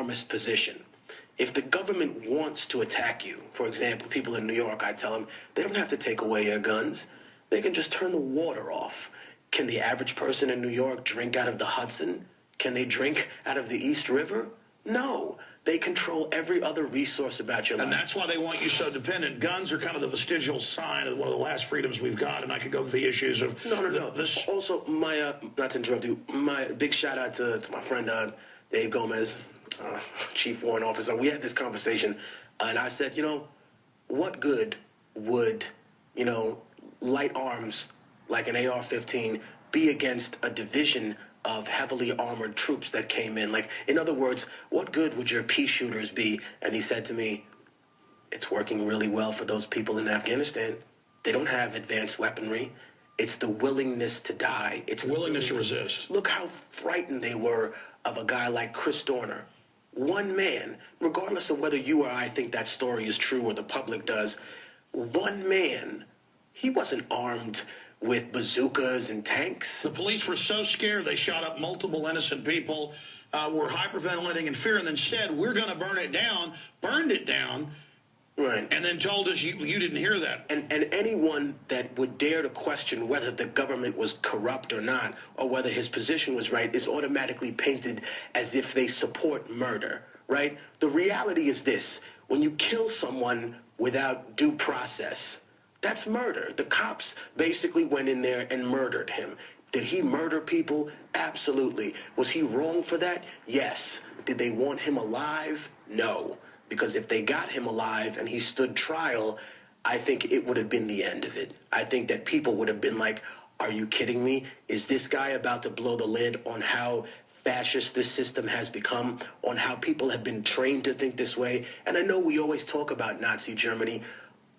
alarmist position. If the government wants to attack you, for example, people in New York, I tell them, they don't have to take away your guns. They can just turn the water off. Can the average person in New York drink out of the Hudson? Can they drink out of the East River? No. They control every other resource about your life. And that's why they want you so dependent. Guns are kind of the vestigial sign of one of the last freedoms we've got, and I could go through the issues of... No. Also, my, not to interrupt you, my big shout out to my friend Dave Gomez, Chief Warrant Officer. We had this conversation, and I said, what good would, light arms like an AR-15 be against a division of heavily armored troops that came in? Like, in other words, what good would your pea shooters be? And he said to me, it's working really well for those people in Afghanistan. They don't have advanced weaponry. It's the willingness to die. It's the willingness to resist. Look how frightened they were of a guy like Chris Dorner. One man, regardless of whether you or I think that story is true or the public does, one man, he wasn't armed with bazookas and tanks. The police were so scared they shot up multiple innocent people, were hyperventilating in fear, and then said, we're going to burn it down, burned it down, right, and then told us you didn't hear that. And anyone that would dare to question whether the government was corrupt or not, or whether his position was right, is automatically painted as if they support murder, right? The reality is this: when you kill someone without due process, that's murder. The cops basically went in there and murdered him. Did he murder people? Absolutely. Was he wrong for that? Yes. Did they want him alive? No. Because if they got him alive and he stood trial, I think it would have been the end of it. I think that people would have been like, are you kidding me? Is this guy about to blow the lid on how fascist this system has become, on how people have been trained to think this way? And I know we always talk about Nazi Germany,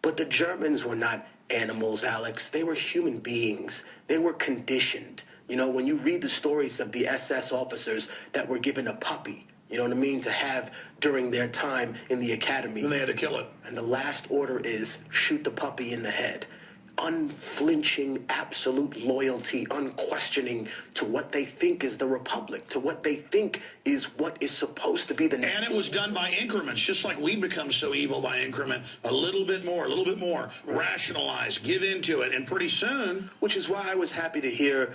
but the Germans were not animals, Alex. They were human beings. They were conditioned. When you read the stories of the SS officers that were given a puppy, to have during their time in the academy. Then they had to kill it. And the last order is shoot the puppy in the head. Unflinching, absolute loyalty, unquestioning to what they think is the republic, to what they think is what is supposed to be the... And it was done by increments, just like we become so evil by increment. A little bit more, right. Rationalize, give into it, and pretty soon... Which is why I was happy to hear...